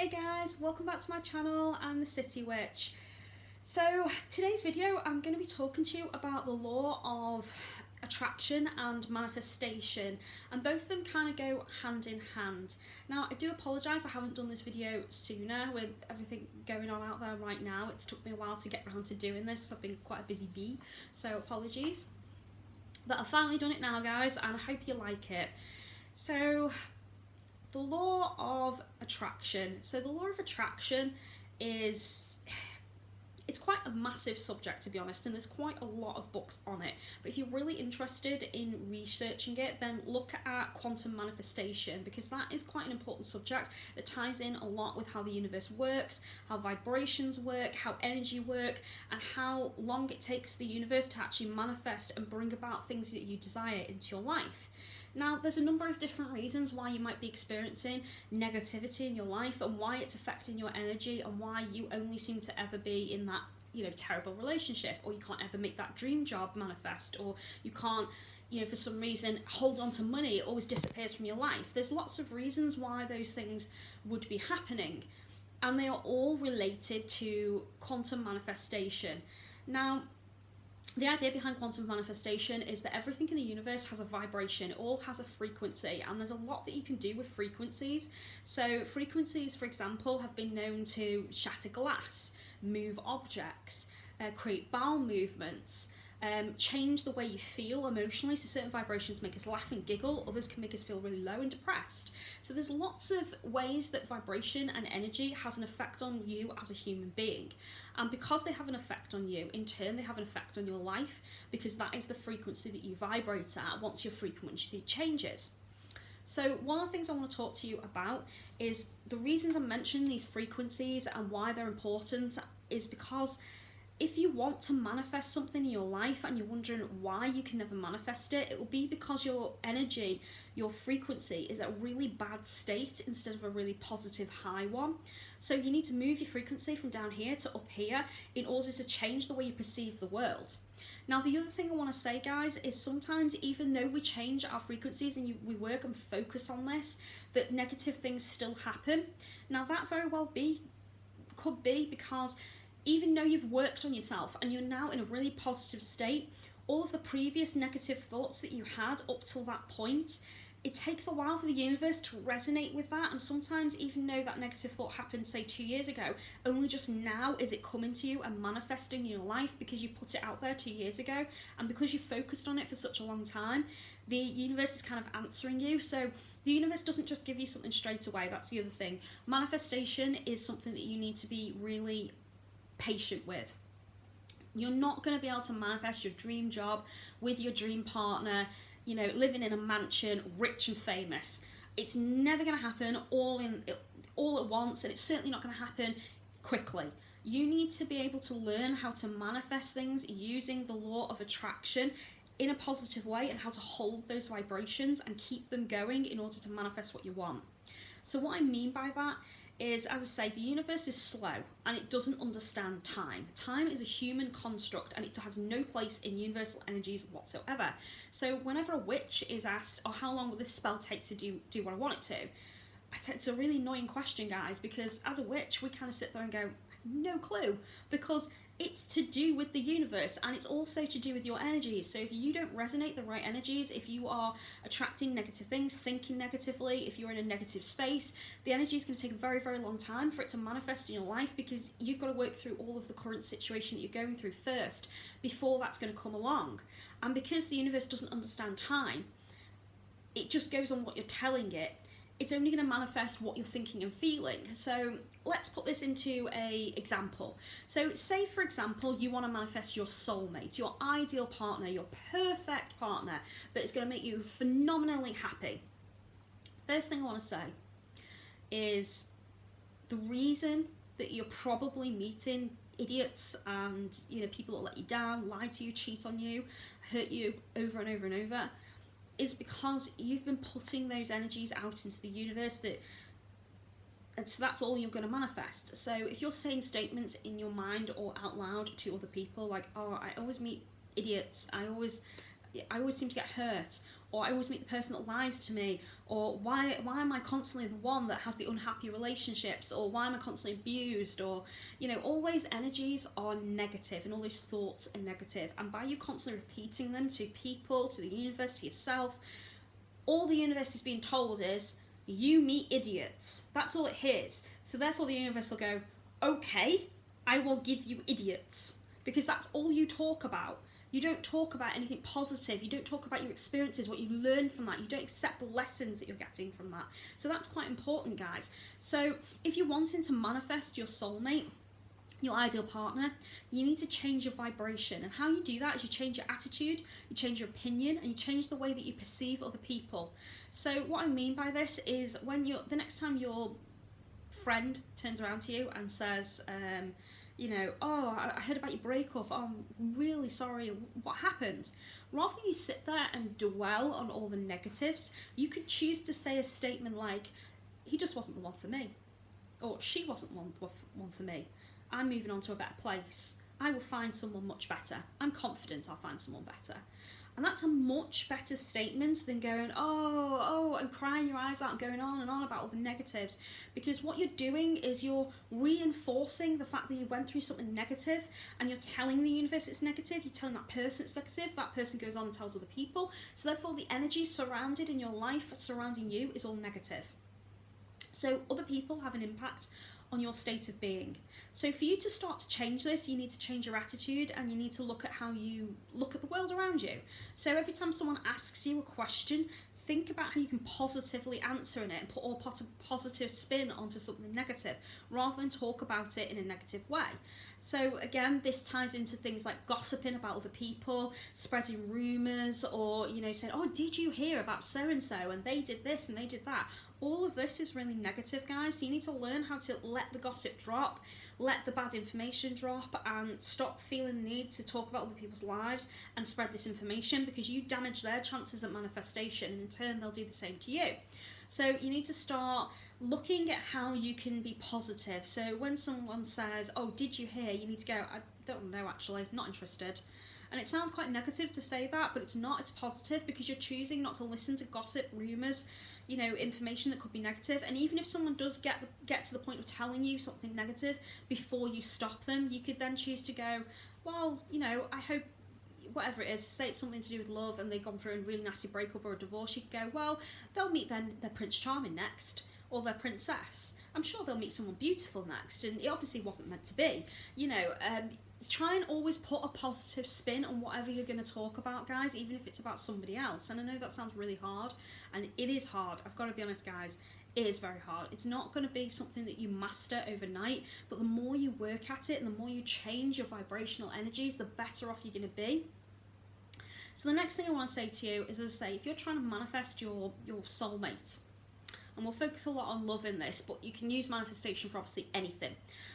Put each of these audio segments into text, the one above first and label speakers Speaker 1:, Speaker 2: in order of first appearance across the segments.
Speaker 1: Hey guys, welcome back to my channel. I'm the City Witch. So today's video I'm going to be talking to you about the law of attraction and manifestation, and both of them kind of go hand in hand. Now I do apologise I haven't done this video sooner with everything going on out there right now. It's took me a while to get around to doing this. I've been quite a busy bee, so apologies. But I've finally done it now guys, and I hope you like it. So the law of attraction. So the law of attraction is, it's quite a massive subject to be honest, and there's quite a lot of books on it. But if you're really interested in researching it, then look at quantum manifestation, because that is quite an important subject that ties in a lot with how the universe works, how vibrations work, how energy work, and how long it takes the universe to actually manifest and bring about things that you desire into your life. Now, there's a number of different reasons why you might be experiencing negativity in your life, and why it's affecting your energy, and why you only seem to ever be in that, terrible relationship, or you can't ever make that dream job manifest, or you can't, for some reason hold on to money. It always disappears from your life. There's lots of reasons why those things would be happening, and they are all related to quantum manifestation. Now, the idea behind quantum manifestation is that everything in the universe has a vibration. It all has a frequency, and there's a lot that you can do with frequencies. So frequencies, for example, have been known to shatter glass, move objects, create bowel movements, change the way you feel emotionally. So certain vibrations make us laugh and giggle, others can make us feel really low and depressed. So there's lots of ways that vibration and energy has an effect on you as a human being. And because they have an effect on you, in turn they have an effect on your life, because that is the frequency that you vibrate at once your frequency changes. So one of the things I want to talk to you about is the reasons I'm mentioning these frequencies and why they're important is because if you want to manifest something in your life and you're wondering why you can never manifest it, it will be because your energy, your frequency is at a really bad state instead of a really positive high one. So you need to move your frequency from down here to up here in order to change the way you perceive the world. Now, the other thing I want to say, guys, is sometimes even though we change our frequencies and we work and focus on this, that negative things still happen. Now, that very well could be because even though you've worked on yourself and you're now in a really positive state, all of the previous negative thoughts that you had up till that point, it takes a while for the universe to resonate with that. And sometimes even though that negative thought happened, say 2 years ago, only just now is it coming to you and manifesting in your life because you put it out there 2 years ago, and because you focused on it for such a long time, the universe is kind of answering you. So the universe doesn't just give you something straight away. That's the other thing. Manifestation is something that you need to be really patient with. You're not going to be able to manifest your dream job with your dream partner, living in a mansion, rich and famous. It's never going to happen all at once, and it's certainly not going to happen quickly. You need to be able to learn how to manifest things using the law of attraction in a positive way, and how to hold those vibrations and keep them going in order to manifest what you want. So what I mean by that is, as I say, the universe is slow and it doesn't understand time. Time is a human construct and it has no place in universal energies whatsoever. So whenever a witch is asked, oh, how long will this spell take to do what I want it to? It's a really annoying question, guys, because as a witch, we kind of sit there and go, no clue, because it's to do with the universe, and it's also to do with your energies. So if you don't resonate the right energies, if you are attracting negative things, thinking negatively, if you're in a negative space, the energy is going to take a very, very long time for it to manifest in your life, because you've got to work through all of the current situation that you're going through first before that's going to come along. And because the universe doesn't understand time, it just goes on what you're telling it. It's only going to manifest what you're thinking and feeling. So let's put this into an example. So say, for example, you want to manifest your soulmate, your ideal partner, your perfect partner that is going to make you phenomenally happy. First thing I want to say is the reason that you're probably meeting idiots and people that let you down, lie to you, cheat on you, hurt you over and over and over, is because you've been putting those energies out into the universe, and so that's all you're going to manifest. So if you're saying statements in your mind or out loud to other people like, oh, I always meet idiots, I always seem to get hurt, or I always meet the person that lies to me, or why am I constantly the one that has the unhappy relationships, or why am I constantly abused, or all those energies are negative and all those thoughts are negative, and by you constantly repeating them to people, to the universe, to yourself, all the universe is being told is you meet idiots. That's all it hears. So therefore the universe will go, okay, I will give you idiots, because that's all you talk about. You don't talk about anything positive. You don't talk about your experiences, what you learned from that. You don't accept the lessons that you're getting from that. So that's quite important, guys. So if you're wanting to manifest your soulmate, your ideal partner, you need to change your vibration. And how you do that is you change your attitude, you change your opinion, and you change the way that you perceive other people. So what I mean by this is when the next time your friend turns around to you and says, oh, I heard about your breakup, oh, I'm really sorry, what happened? Rather than you sit there and dwell on all the negatives, you could choose to say a statement like, he just wasn't the one for me, or she wasn't the one for me. I'm moving on to a better place. I will find someone much better. I'm confident I'll find someone better. And that's a much better statement than going, oh, and crying your eyes out and going on and on about all the negatives. Because what you're doing is you're reinforcing the fact that you went through something negative, and you're telling the universe it's negative, you're telling that person it's negative, that person goes on and tells other people. So therefore the energy surrounded in your life, surrounding you, is all negative. So other people have an impact on your state of being. So for you to start to change this, you need to change your attitude, and you need to look at how you look at the world around you. So every time someone asks you a question, think about how you can positively answer in it and put all positive spin onto something negative, rather than talk about it in a negative way. So again, this ties into things like gossiping about other people, spreading rumours, or saying, oh, did you hear about so and so and they did this and they did that. All of this is really negative, guys. So you need to learn how to let the gossip drop, let the bad information drop, and stop feeling the need to talk about other people's lives and spread this information, because you damage their chances at manifestation, and in turn they'll do the same to you. So you need to start looking at how you can be positive. So when someone says, oh, did you hear? You need to go, I don't know, actually, not interested. And it sounds quite negative to say that, but it's not. It's positive, because you're choosing not to listen to gossip, rumours, information that could be negative. And even if someone does get to the point of telling you something negative, before you stop them, you could then choose to go, well, I hope, whatever it is, say it's something to do with love and they've gone through a really nasty breakup or a divorce, you could go, well, they'll meet their Prince Charming next, or their princess. I'm sure they'll meet someone beautiful next, and it obviously wasn't meant to be. Try and always put a positive spin on whatever you're going to talk about, guys, even if it's about somebody else. And I know that sounds really hard, and it is hard. I've got to be honest, guys. It is very hard. It's not going to be something that you master overnight, but the more you work at it and the more you change your vibrational energies, the better off you're going to be. So the next thing I want to say to you is, as I say, if you're trying to manifest your soulmate, and we'll focus a lot on love in this, but you can use manifestation for obviously anything.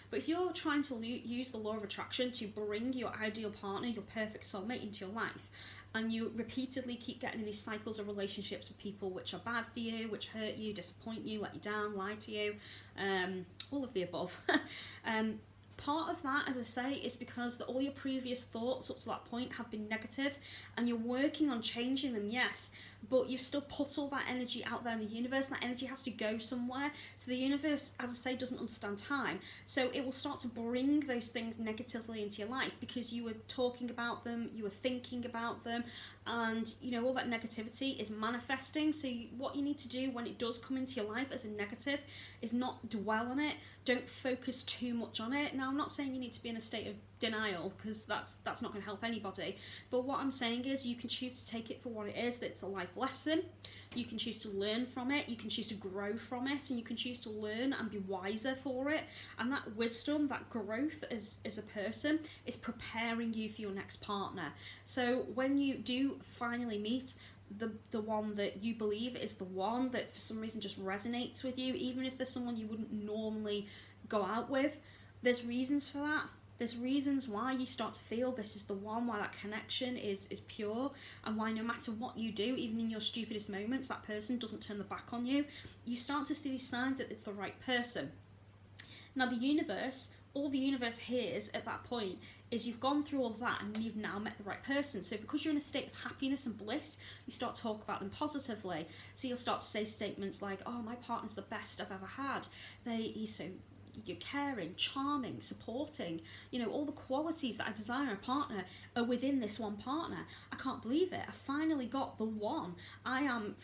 Speaker 1: But if you're trying to use the law of attraction to bring your ideal partner, your perfect soulmate into your life, and you repeatedly keep getting in these cycles of relationships with people which are bad for you, which hurt you, disappoint you, let you down, lie to you, all of the above, part of that, as I say, is because all your previous thoughts up to that point have been negative, and you're working on changing them, yes, but you've still put all that energy out there in the universe, and that energy has to go somewhere. So the universe, as I say, doesn't understand time. So it will start to bring those things negatively into your life, because you were talking about them, you were thinking about them, and all that negativity is manifesting. So what you need to do when it does come into your life as a negative is not dwell on it. Don't focus too much on it. Now, I'm not saying you need to be in a state of denial, because that's not going to help anybody. But what I'm saying is you can choose to take it for what it is, that it's a life lesson. You can choose to learn from it, you can choose to grow from it, and you can choose to learn and be wiser for it. And that wisdom, that growth as a person, is preparing you for your next partner. So when you do finally meet the one that you believe is the one that for some reason just resonates with you, even if there's someone you wouldn't normally go out with, there's reasons for that. There's reasons why you start to feel this is the one, why that connection is pure, and why no matter what you do, even in your stupidest moments, that person doesn't turn the back on you. You start to see these signs that it's the right person. Now, the universe all the universe hears at that point is you've gone through all of that and you've now met the right person. So because you're in a state of happiness and bliss, you start to talk about them positively. So you'll start to say statements like, oh, my partner's the best I've ever had. He's so caring, charming, supporting, all the qualities that I desire in a partner are within this one partner. I can't believe it. I finally got the one. I am,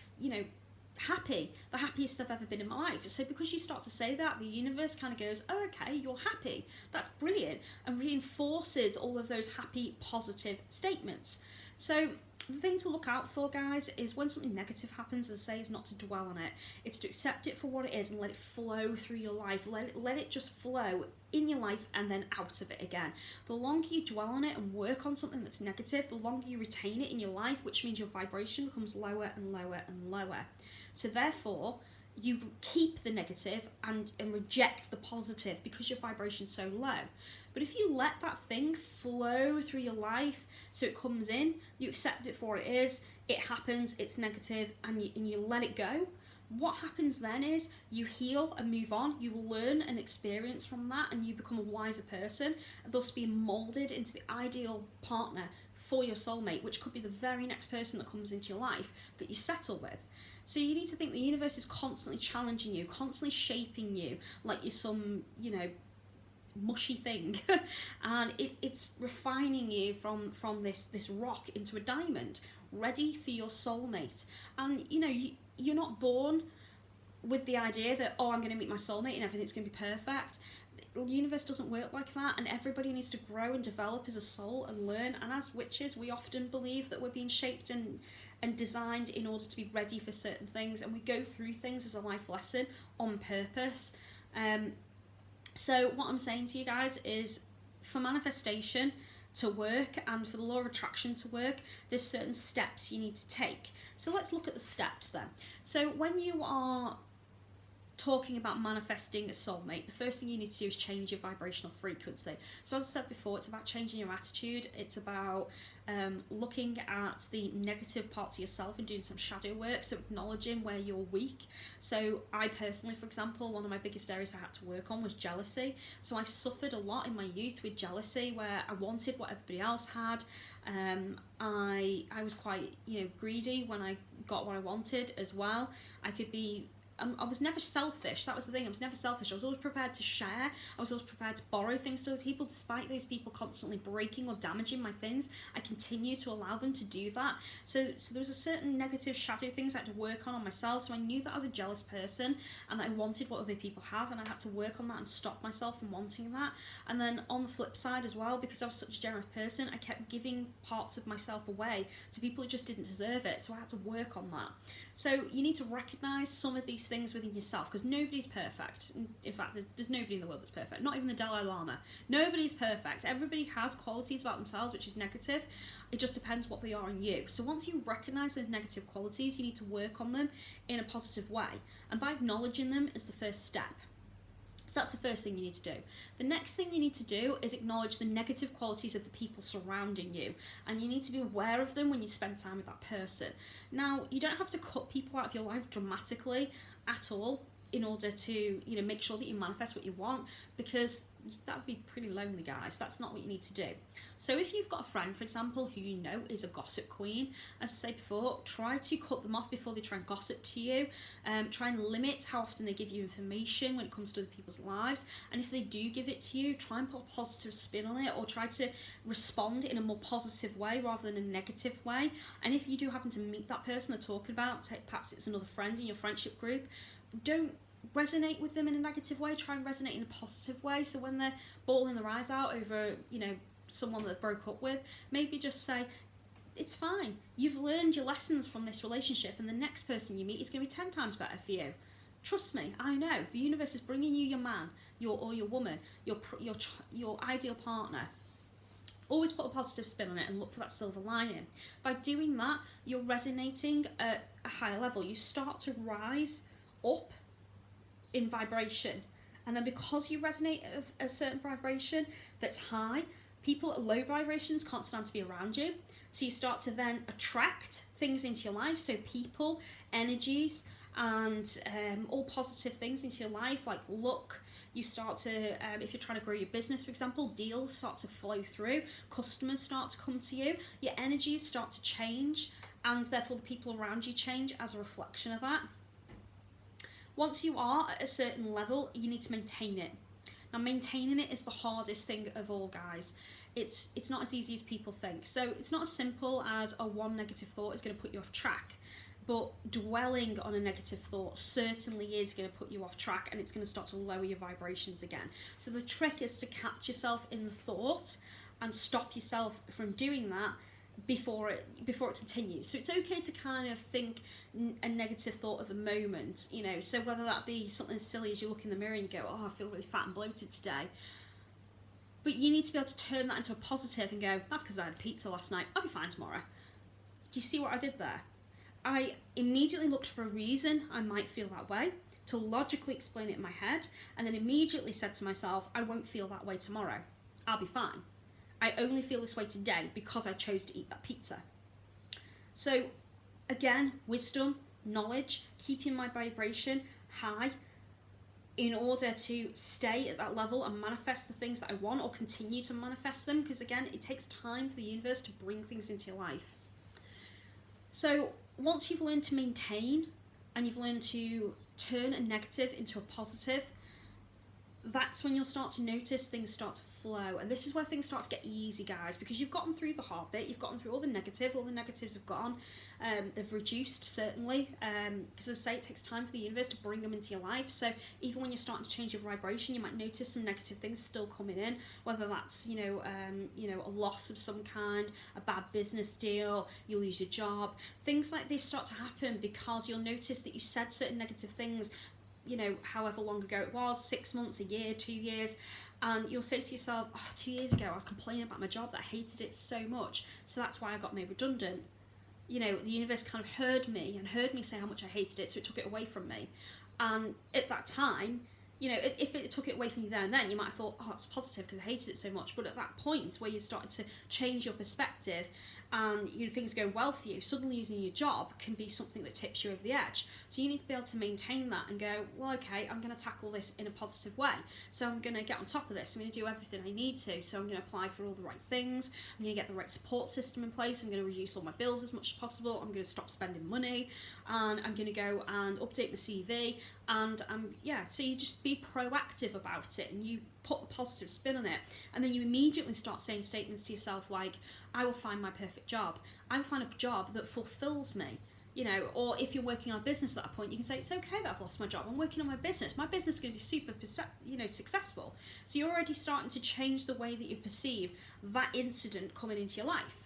Speaker 1: happy, the happiest I've ever been in my life. So because you start to say that, the universe kind of goes, oh, okay, you're happy, that's brilliant, and reinforces all of those happy, positive statements. So the thing to look out for, guys, is when something negative happens, as I say, is not to dwell on it. It's to accept it for what it is and let it flow through your life. Let it just flow in your life and then out of it again. The longer you dwell on it and work on something that's negative, the longer you retain it in your life, which means your vibration becomes lower and lower and lower. So therefore, you keep the negative and reject the positive because your vibration's so low. But if you let that thing flow through your life, so it comes in, you accept it for what it is, it happens, it's negative, and you let it go, what happens then is you heal and move on, you will learn and experience from that, and you become a wiser person, thus being moulded into the ideal partner for your soulmate, which could be the very next person that comes into your life that you settle with. So you need to think the universe is constantly challenging you, constantly shaping you like you're some, mushy thing. And it's refining you from this rock into a diamond, ready for your soulmate. And, you're not born with the idea that, oh, I'm going to meet my soulmate and everything's going to be perfect. The universe doesn't work like that, and everybody needs to grow and develop as a soul and learn. And as witches, we often believe that we're being shaped and designed in order to be ready for certain things, and we go through things as a life lesson on purpose. So what I'm saying to you guys is, for manifestation to work and for the law of attraction to work, there's certain steps you need to take. So let's look at the steps then. So when you are talking about manifesting a soulmate, the first thing you need to do is change your vibrational frequency. So as I said before, it's about changing your attitude. It's about looking at the negative parts of yourself and doing some shadow work, so acknowledging where you're weak. So I personally, for example, one of my biggest areas I had to work on was jealousy. So I suffered a lot in my youth with jealousy, where I wanted what everybody else had. I was quite greedy when I got what I wanted as well. I was never selfish. That was the thing. I was never selfish. I was always prepared to share. I was always prepared to borrow things to other people, despite those people constantly breaking or damaging my things. I continued to allow them to do that. So there was a certain negative shadow things I had to work on myself. So I knew that I was a jealous person and that I wanted what other people have, and I had to work on that and stop myself from wanting that. And then on the flip side as well, because I was such a generous person, I kept giving parts of myself away to people who just didn't deserve it. So I had to work on that. So you need to recognise some of these things within yourself, because nobody's perfect. In fact, there's nobody in the world that's perfect, not even the Dalai Lama. Nobody's perfect. Everybody has qualities about themselves which is negative. It just depends what they are in you. So once you recognise those negative qualities, you need to work on them in a positive way, and by acknowledging them is the first step. So that's the first thing you need to do. The next thing you need to do is acknowledge the negative qualities of the people surrounding you, and you need to be aware of them when you spend time with that person. Now, you don't have to cut people out of your life dramatically at all in order to make sure that you manifest what you want, because that would be pretty lonely, guys. That's not what you need to do. So if you've got a friend, for example, who you know is a gossip queen, as I said before, try to cut them off before they try and gossip to you. Try and limit how often they give you information when it comes to other people's lives, and if they do give it to you, try and put a positive spin on it, or try to respond in a more positive way rather than a negative way. And if you do happen to meet that person they're talking about, perhaps it's another friend in your friendship group, don't resonate with them in a negative way. Try and resonate in a positive way. So when they're bawling their eyes out over someone that they broke up with, maybe just say, it's fine, you've learned your lessons from this relationship, and the next person you meet is going to be 10 times better for you. Trust me, I know. The universe is bringing you your man, your woman, your ideal partner. Always put a positive spin on it and look for that silver lining. By doing that, you're resonating at a higher level. You start to rise up in vibration, and then because you resonate at a certain vibration that's high, people at low vibrations can't stand to be around you. So you start to then attract things into your life, so people, energies, and all positive things into your life, like luck, You start to, if you're trying to grow your business, for example, deals start to flow through, customers start to come to you, your energies start to change, and therefore the people around you change as a reflection of that. Once you are at a certain level, you need to maintain it. Now, maintaining it is the hardest thing of all, guys. It's not as easy as people think. So it's not as simple as a one negative thought is going to put you off track. But dwelling on a negative thought certainly is going to put you off track, and it's going to start to lower your vibrations again. So the trick is to catch yourself in the thought and stop yourself from doing that before it continues. So it's okay to kind of think a negative thought at the moment, you know, so whether that be something as silly as you look in the mirror and you go, oh, I feel really fat and bloated today, but you need to be able to turn that into a positive and go, that's because I had pizza last night, I'll be fine tomorrow. Do you see what I did there? I immediately looked for a reason I might feel that way, to logically explain it in my head, and then immediately said to myself, I won't feel that way tomorrow, I'll be fine. I only feel this way today because I chose to eat that pizza. So again, wisdom, knowledge, keeping my vibration high in order to stay at that level and manifest the things that I want, or continue to manifest them, because again, it takes time for the universe to bring things into your life. So once you've learned to maintain and you've learned to turn a negative into a positive, that's when you'll start to notice things start to flow. And this is where things start to get easy, guys, because you've gotten through the hard bit, you've gotten through all the negatives have gone, they've reduced certainly, because as I say, it takes time for the universe to bring them into your life. So even when you're starting to change your vibration, you might notice some negative things still coming in, whether that's a loss of some kind, a bad business deal, you lose your job, things like this start to happen because you'll notice that you said certain negative things, you know, however long ago it was, 6 months, a year, 2 years, and you'll say to yourself, oh, 2 years ago I was complaining about my job, that I hated it so much, so that's why I got made redundant. You know, the universe kind of heard me say how much I hated it, so it took it away from me. And at that time, you know, if it took it away from you there and then, you might have thought, oh, it's positive because I hated it so much. But at that point where you started to change your perspective and, you know, things are going well for you, suddenly losing your job can be something that tips you over the edge. So you need to be able to maintain that and go, well, okay, I'm going to tackle this in a positive way. So I'm going to get on top of this. I'm going to do everything I need to. So I'm going to apply for all the right things. I'm going to get the right support system in place. I'm going to reduce all my bills as much as possible. I'm going to stop spending money, and I'm going to go and update my CV. And so you just be proactive about it, and you put a positive spin on it, and then you immediately start saying statements to yourself like, I will find my perfect job, I will find a job that fulfills me, you know. Or if you're working on a business at that point, you can say, it's okay that I've lost my job, I'm working on my business is going to be super successful. So you're already starting to change the way that you perceive that incident coming into your life.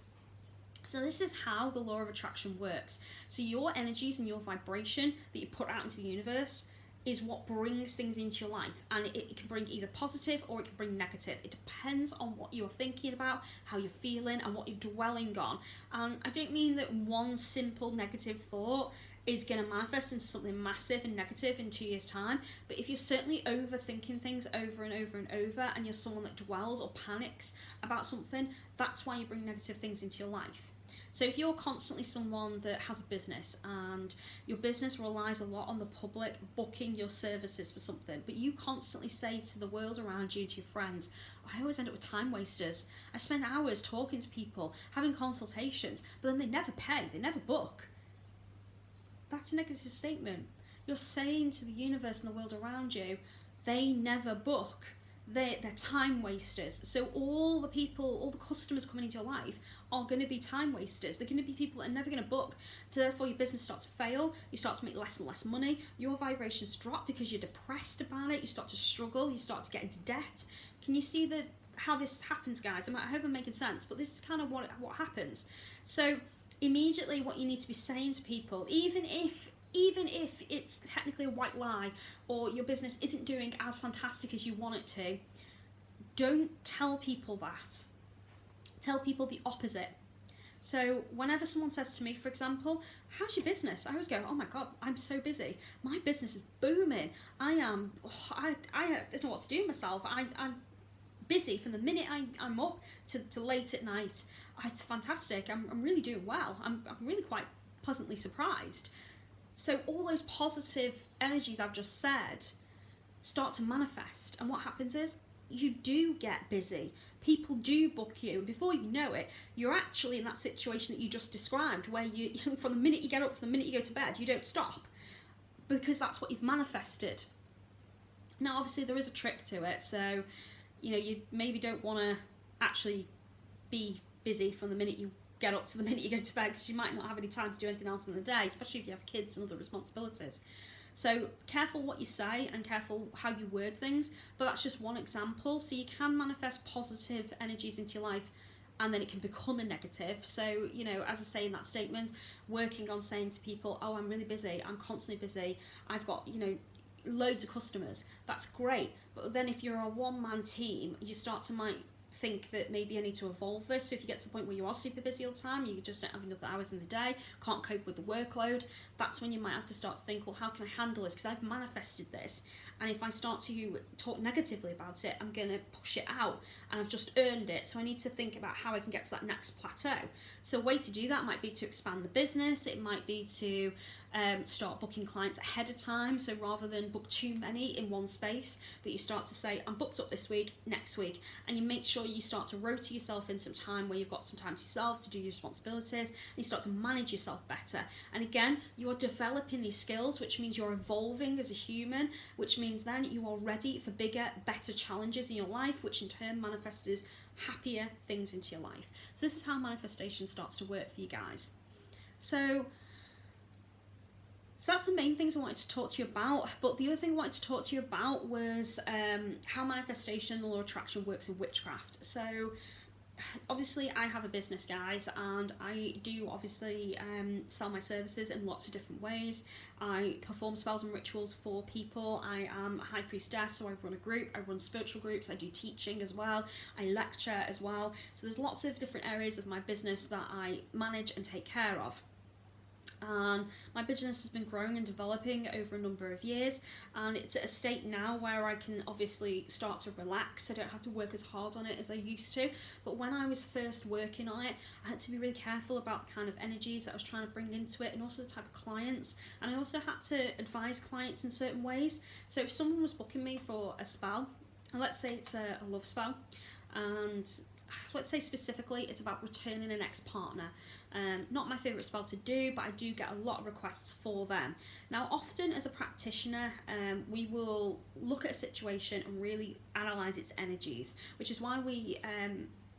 Speaker 1: So this is how the law of attraction works. So your energies and your vibration that you put out into the universe is what brings things into your life, and it can bring either positive or it can bring negative. It depends on what you're thinking about, how you're feeling, and what you're dwelling on. And I don't mean that one simple negative thought is going to manifest into something massive and negative in 2 years' time, but if you're certainly overthinking things over and over and over, and you're someone that dwells or panics about something, that's why you bring negative things into your life. So if you're constantly someone that has a business and your business relies a lot on the public booking your services for something, but you constantly say to the world around you, to your friends, I always end up with time wasters. I spend hours talking to people, having consultations, but then they never pay, they never book. That's a negative statement. You're saying to the universe and the world around you, they never book. They're time wasters. So all the people, all the customers coming into your life are going to be time wasters. They're going to be people that are never going to book. Therefore, your business starts to fail. You start to make less and less money. Your vibrations drop because you're depressed about it. You start to struggle. You start to get into debt. Can you see how this happens, guys? I hope I'm making sense, but this is kind of what happens. So immediately what you need to be saying to people, even if it's technically a white lie or your business isn't doing as fantastic as you want it to, don't tell people that. Tell people the opposite. So whenever someone says to me, for example, how's your business? I always go, oh my God, I'm so busy. My business is booming. I don't know what to do with myself. I'm busy from the minute I'm up to late at night. It's fantastic. I'm really doing well. I'm really quite pleasantly surprised. So all those positive energies I've just said start to manifest. And what happens is you do get busy. People do book you, and before you know it, you're actually in that situation that you just described, where you, from the minute you get up to the minute you go to bed, you don't stop, because that's what you've manifested. Now, obviously, there is a trick to it, so you maybe don't want to actually be busy from the minute you get up to the minute you go to bed, because you might not have any time to do anything else in the day, especially if you have kids and other responsibilities. So careful what you say and careful how you word things, but that's just one example. So you can manifest positive energies into your life, and then it can become a negative. So, as I say in that statement, working on saying to people, oh, I'm really busy, I'm constantly busy, I've got, loads of customers, that's great. But then if you're a one-man team, you start to might think that maybe I need to evolve this. So if you get to the point where you are super busy all the time, you just don't have enough hours in the day, can't cope with the workload, that's when you might have to start to think, well, how can I handle this? Because I've manifested this, and if I start to talk negatively about it, I'm going to push it out, and I've just earned it. So I need to think about how I can get to that next plateau. So a way to do that might be to expand the business. It might be to start booking clients ahead of time. So rather than book too many in one space, that you start to say, I'm booked up this week, next week, and you make sure you start to rotate yourself in some time where you've got some time to yourself to do your responsibilities, and you start to manage yourself better. And again, you are developing these skills, which means you're evolving as a human, which means then you are ready for bigger, better challenges in your life, which in turn manifests as happier things into your life. So this is how manifestation starts to work for you guys. So that's the main things I wanted to talk to you about. But the other thing I wanted to talk to you about was how manifestation, the law of attraction, works in witchcraft. So obviously I have a business, guys, and I do obviously sell my services in lots of different ways. I perform spells and rituals for people. I am a high priestess, so I run a group, I run spiritual groups, I do teaching as well, I lecture as well. So there's lots of different areas of my business that I manage and take care of. And my business has been growing and developing over a number of years, and it's at a state now where I can obviously start to relax. I don't have to work as hard on it as I used to, but when I was first working on it, I had to be really careful about the kind of energies that I was trying to bring into it, and also the type of clients, and I also had to advise clients in certain ways. So if someone was booking me for a spell, and let's say it's a love spell, and let's say specifically it's about returning an ex-partner. Not my favourite spell to do, but I do get a lot of requests for them. Now, often as a practitioner, we will look at a situation and really analyse its energies, which is why we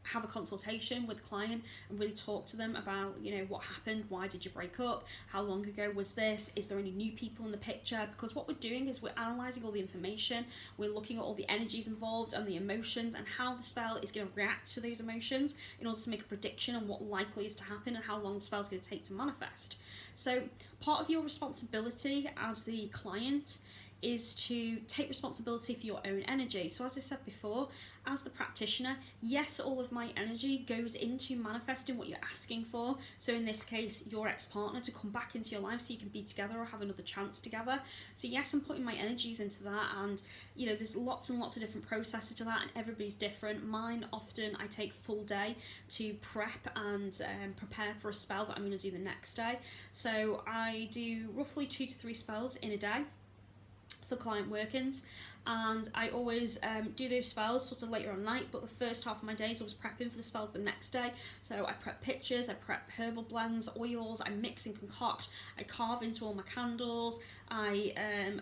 Speaker 1: have a consultation with the client and really talk to them about, what happened, why did you break up, how long ago was this, is there any new people in the picture? Because what we're doing is we're analysing all the information, we're looking at all the energies involved and the emotions and how the spell is going to react to those emotions in order to make a prediction on what likely is to happen and how long the spell is going to take to manifest. So part of your responsibility as the client is to take responsibility for your own energy. So as I said before, as the practitioner, yes, all of my energy goes into manifesting what you're asking for. So in this case, your ex-partner to come back into your life so you can be together or have another chance together. So yes, I'm putting my energies into that, and there's lots and lots of different processes to that, and everybody's different. Mine, often I take full day to prep and prepare for a spell that I'm going to do the next day. So I do roughly 2 to 3 spells in a day for client workings, and I always do those spells sort of later on night, but the first half of my days I was prepping for the spells the next day. So I prep pictures, I prep herbal blends, oils, I mix and concoct, I carve into all my candles, I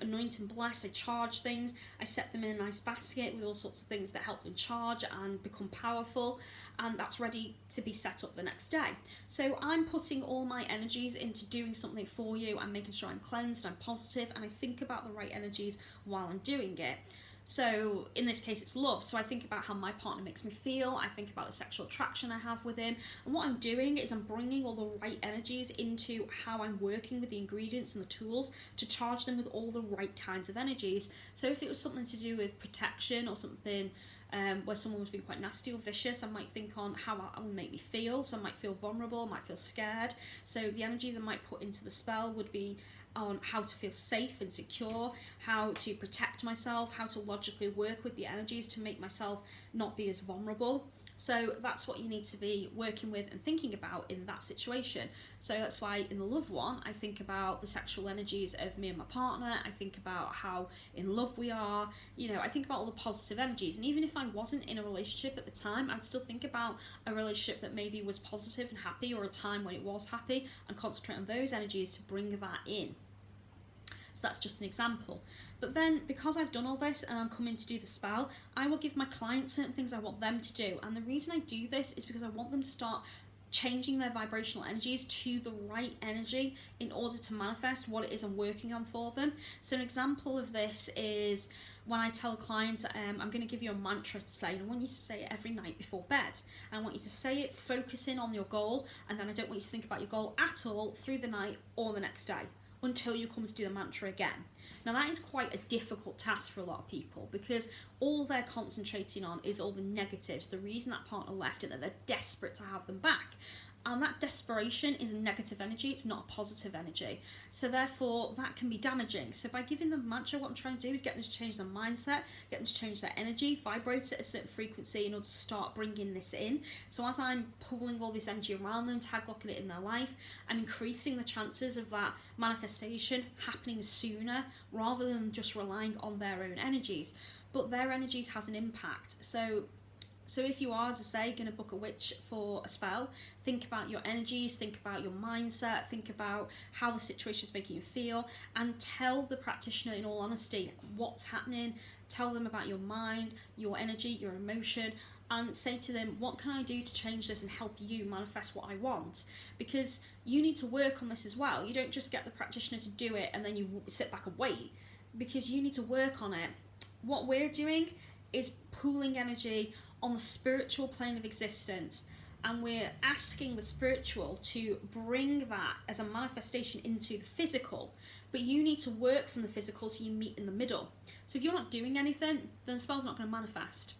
Speaker 1: anoint and bless, I charge things, I set them in a nice basket with all sorts of things that help them charge and become powerful, and that's ready to be set up the next day. So I'm putting all my energies into doing something for you. I'm making sure I'm cleansed, I'm positive, and I think about the right energies while I'm doing it. So in this case it's love, so I think about how my partner makes me feel, I think about the sexual attraction I have with him, and what I'm doing is I'm bringing all the right energies into how I'm working with the ingredients and the tools to charge them with all the right kinds of energies. So if it was something to do with protection or something where someone was being quite nasty or vicious, I might think on how it will make me feel. So I might feel vulnerable, I might feel scared. So the energies I might put into the spell would be on how to feel safe and secure, how to protect myself, how to logically work with the energies to make myself not be as vulnerable. So that's what you need to be working with and thinking about in that situation. So that's why in the love one, I think about the sexual energies of me and my partner. I think about how in love we are. You know, I think about all the positive energies. And even if I wasn't in a relationship at the time, I'd still think about a relationship that maybe was positive and happy, or a time when it was happy, and concentrate on those energies to bring that in. So that's just an example. But then, because I've done all this and I'm coming to do the spell, I will give my clients certain things I want them to do. And the reason I do this is because I want them to start changing their vibrational energies to the right energy in order to manifest what it is I'm working on for them. So an example of this is when I tell a client, I'm going to give you a mantra to say, and I want you to say it every night before bed. And I want you to say it focusing on your goal, and then I don't want you to think about your goal at all through the night or the next day until you come to do the mantra again. Now that is quite a difficult task for a lot of people, because all they're concentrating on is all the negatives, the reason that partner left, and that they're desperate to have them back. And that desperation is a negative energy, it's not a positive energy. So therefore, that can be damaging. So by giving them mantra, what I'm trying to do is get them to change their mindset, get them to change their energy, vibrate at a certain frequency in order to start bringing this in. So as I'm pulling all this energy around them, tag locking it in their life, I'm increasing the chances of that manifestation happening sooner, rather than just relying on their own energies. But their energies has an impact. So if you are, as I say, going to book a witch for a spell, think about your energies, think about your mindset, think about how the situation is making you feel, and tell the practitioner in all honesty what's happening. Tell them about your mind, your energy, your emotion, and say to them, what can I do to change this and help you manifest what I want? Because you need to work on this as well. You don't just get the practitioner to do it and then you sit back and wait, because you need to work on it. What we're doing is pooling energy on the spiritual plane of existence, and we're asking the spiritual to bring that as a manifestation into the physical, but you need to work from the physical so you meet in the middle. So if you're not doing anything, then the spell's not going to manifest.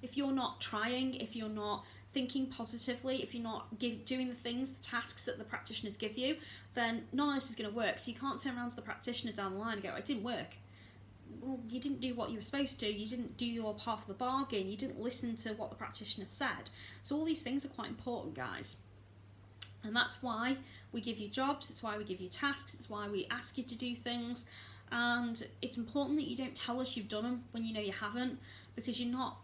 Speaker 1: If you're not trying, if you're not thinking positively, if you're not doing the things, the tasks that the practitioners give you, then none of this is going to work. So you can't turn around to the practitioner down the line and go, it didn't work. Well, you didn't do what you were supposed to, you didn't do your part of the bargain, you didn't listen to what the practitioner said. So all these things are quite important, guys. And that's why we give you jobs, it's why we give you tasks, it's why we ask you to do things. And it's important that you don't tell us you've done them when you know you haven't, because you're not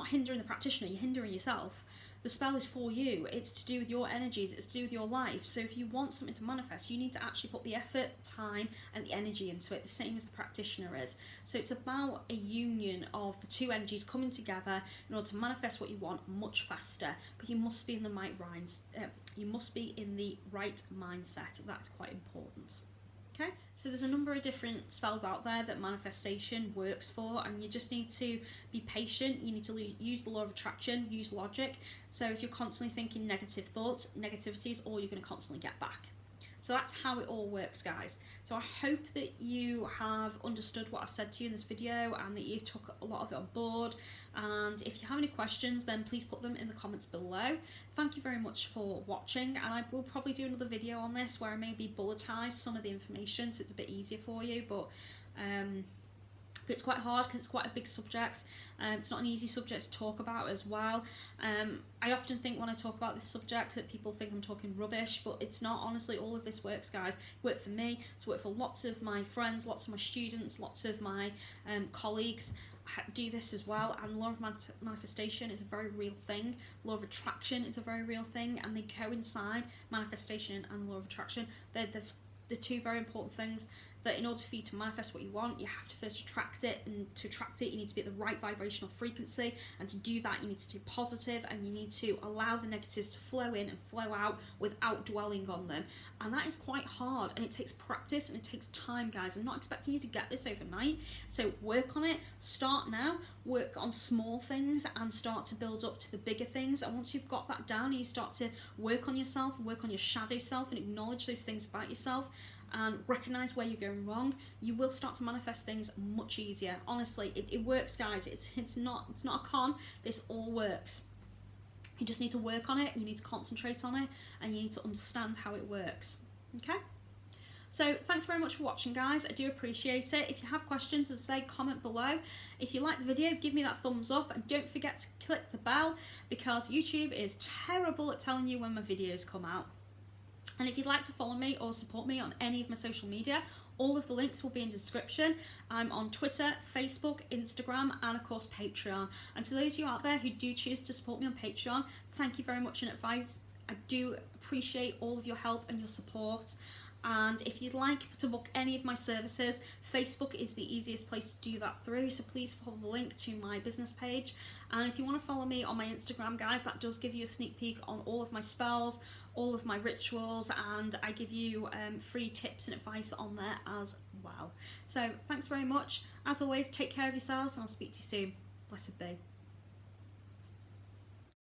Speaker 1: hindering the practitioner, you're hindering yourself. The spell is for you, it's to do with your energies, it's to do with your life. So if you want something to manifest, you need to actually put the effort, time and the energy into it, the same as the practitioner is. So it's about a union of the two energies coming together in order to manifest what you want much faster. But you must be in the right mindset. That's quite important. Okay, so there's a number of different spells out there that manifestation works for, and you just need to be patient. You need to use the law of attraction, use logic. So if you're constantly thinking negative thoughts, negativity is all you're going to constantly get back. So that's how it all works, guys. So I hope that you have understood what I've said to you in this video and that you took a lot of it on board. And if you have any questions, then please put them in the comments below. Thank you very much for watching, and I will probably do another video on this where I maybe bulletize some of the information so it's a bit easier for you, but it's quite hard because it's quite a big subject. It's not an easy subject to talk about as well. I often think when I talk about this subject that people think I'm talking rubbish, but it's not. Honestly, all of this works, guys. It worked for me, it's worked for lots of my friends, lots of my students, lots of my colleagues do this as well. And law of manifestation is a very real thing. Law of attraction is a very real thing, and they coincide. Manifestation and law of attraction, they're the two very important things. That in order for you to manifest what you want, you have to first attract it, and to attract it you need to be at the right vibrational frequency, and to do that you need to be positive, and you need to allow the negatives to flow in and flow out without dwelling on them. And that is quite hard, and it takes practice and it takes time, guys. I'm not expecting you to get this overnight, so work on it. Start now, work on small things and start to build up to the bigger things. And once you've got that down, you start to work on yourself, work on your shadow self, and acknowledge those things about yourself and recognize where you're going wrong, you will start to manifest things much easier. Honestly, it works, guys. It's not a con. This all works. You just need to work on it, you need to concentrate on it, and you need to understand how it works. Okay? So thanks very much for watching, guys. I do appreciate it. If you have questions, as I say, comment below. If you like the video, give me that thumbs up, and don't forget to click the bell, because YouTube is terrible at telling you when my videos come out. And if you'd like to follow me or support me on any of my social media, all of the links will be in the description. I'm on Twitter, Facebook, Instagram, and of course Patreon. And to those of you out there who do choose to support me on Patreon, thank you very much in advance. I do appreciate all of your help and your support. And if you'd like to book any of my services, Facebook is the easiest place to do that through, so please follow the link to my business page. And if you want to follow me on my Instagram, guys, that does give you a sneak peek on all of my spells, all of my rituals, and I give you free tips and advice on there as well. So thanks very much. As always, take care of yourselves, and I'll speak to you soon. Blessed be.